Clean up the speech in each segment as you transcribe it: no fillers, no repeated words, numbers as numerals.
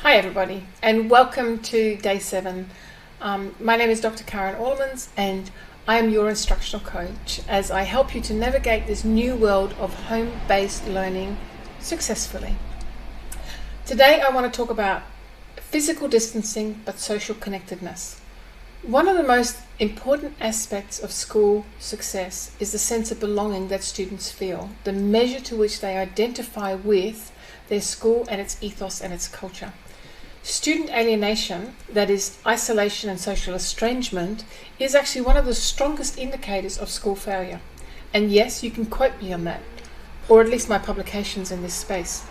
Hi everybody, and welcome to day 7. My name is Dr. Karen Orlemans, and I am your instructional coach as I help you to navigate this new world of home-based learning successfully. Today I want to talk about physical distancing but social connectedness. One of the most important aspects of school success is the sense of belonging that students feel, the measure to which they identify with their school and its ethos and its culture. Student alienation, that is isolation and social estrangement, is actually one of the strongest indicators of school failure. And yes, you can quote me on that, or at least my publications in this space.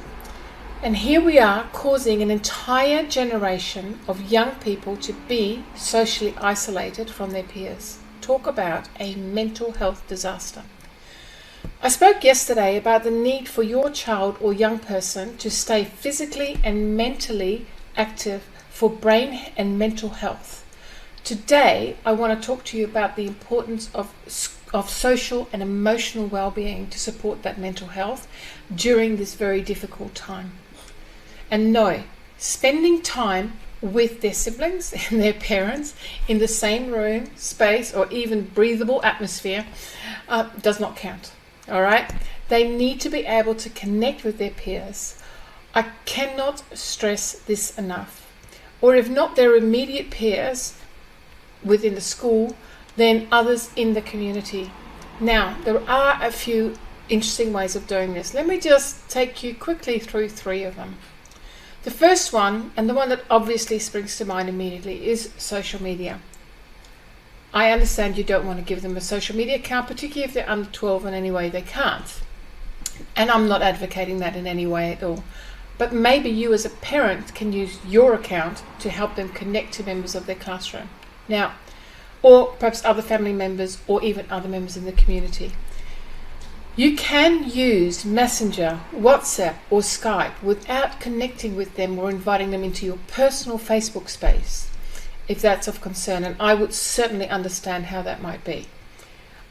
And here we are causing an entire generation of young people to be socially isolated from their peers. Talk about a mental health disaster. I spoke yesterday about the need for your child or young person to stay physically and mentally active for brain and mental health. Today, I want to talk to you about the importance of social and emotional well-being to support that mental health during this very difficult time. And no, spending time with their siblings and their parents in the same room, space, or even breathable atmosphere does not count. All right? They need to be able to connect with their peers. I cannot stress this enough. Or if not their immediate peers within the school, then others in the community. Now, there are a few interesting ways of doing this. Let me just take you quickly through 3 of them. The first one, and the one that obviously springs to mind immediately, is social media. I understand you don't want to give them a social media account, particularly if they're under 12 in any way they can't. And I'm not advocating that in any way at all. But maybe you as a parent can use your account to help them connect to members of their classroom. Now, or perhaps other family members or even other members in the community. You can use Messenger, WhatsApp or Skype without connecting with them or inviting them into your personal Facebook space, if that's of concern, and I would certainly understand how that might be.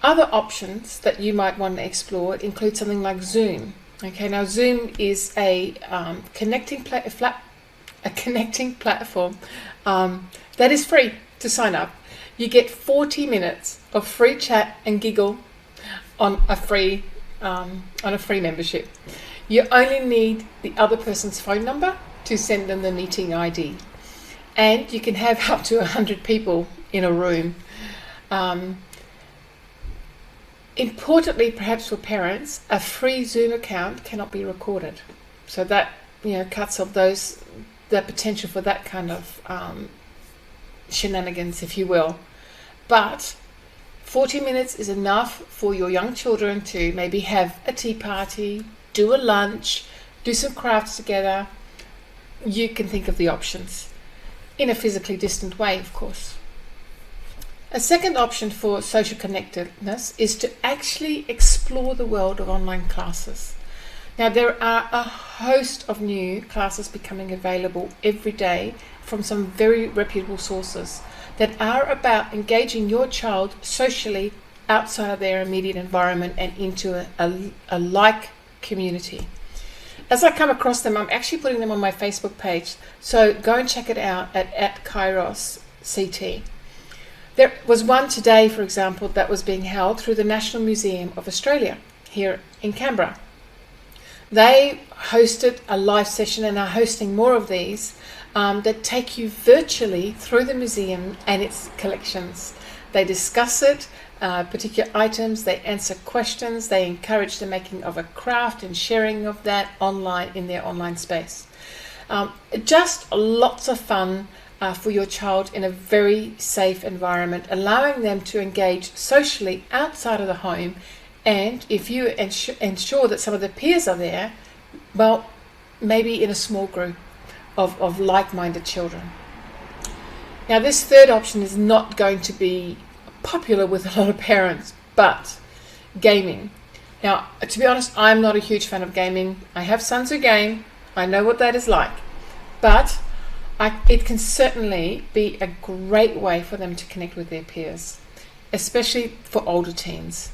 Other options that you might want to explore include something like Zoom. Okay, now Zoom is a connecting platform that is free to sign up. You get 40 minutes of free chat and giggle on a free membership. You only need the other person's phone number to send them the meeting ID, and you can have up to 100 people in a room. Importantly, perhaps for parents, a free Zoom account cannot be recorded. So that cuts off the potential for that kind of shenanigans, if you will. But 40 minutes is enough for your young children to maybe have a tea party, do a lunch, do some crafts together. You can think of the options in a physically distant way, of course. A second option for social connectedness is to actually explore the world of online classes. Now, there are a host of new classes becoming available every day from some very reputable sources that are about engaging your child socially outside of their immediate environment and into a like community. As I come across them, I'm actually putting them on my Facebook page, so go and check it out at Kairos CT. There was one today, for example, that was being held through the National Museum of Australia here in Canberra. They hosted a live session and are hosting more of these that take you virtually through the museum and its collections. They discuss it, particular items, they answer questions, they encourage the making of a craft and sharing of that online in their online space. Just lots of fun for your child in a very safe environment, allowing them to engage socially outside of the home. And if you ensure that some of the peers are there, well, maybe in a small group of like-minded children. Now, this third option is not going to be popular with a lot of parents, but gaming. Now, to be honest, I'm not a huge fan of gaming. I have sons who game. I know what that is like. But it can certainly be a great way for them to connect with their peers, especially for older teens.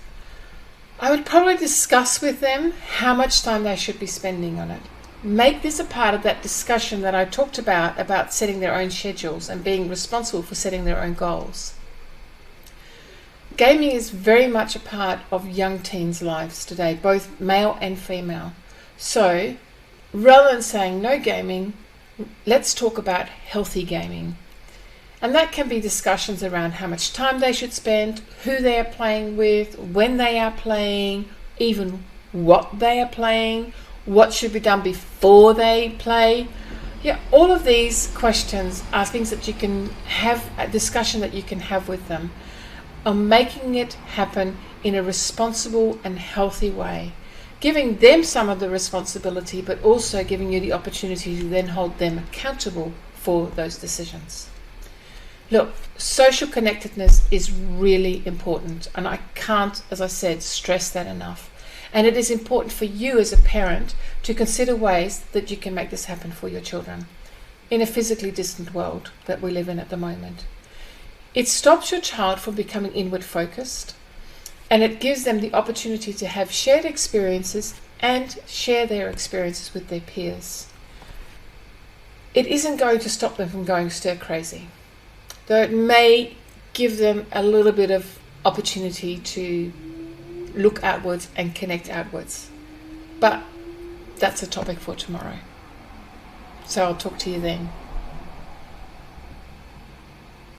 I would probably discuss with them how much time they should be spending on it. make this a part of that discussion that I talked about setting their own schedules and being responsible for setting their own goals. Gaming is very much a part of young teens' lives today, both male and female. So rather than saying no gaming, let's talk about healthy gaming. And that can be discussions around how much time they should spend, who they are playing with, when they are playing, even what they are playing, what should be done before they play. Yeah, all of these questions are things that you can have, a discussion that you can have with them on making it happen in a responsible and healthy way. Giving them some of the responsibility, but also giving you the opportunity to then hold them accountable for those decisions. Look, social connectedness is really important, and I can't, as I said, stress that enough. And it is important for you as a parent to consider ways that you can make this happen for your children in a physically distant world that we live in at the moment. It stops your child from becoming inward focused, and it gives them the opportunity to have shared experiences and share their experiences with their peers. It isn't going to stop them from going stir crazy, though it may give them a little bit of opportunity to look outwards and connect outwards. But that's a topic for tomorrow. So I'll talk to you then.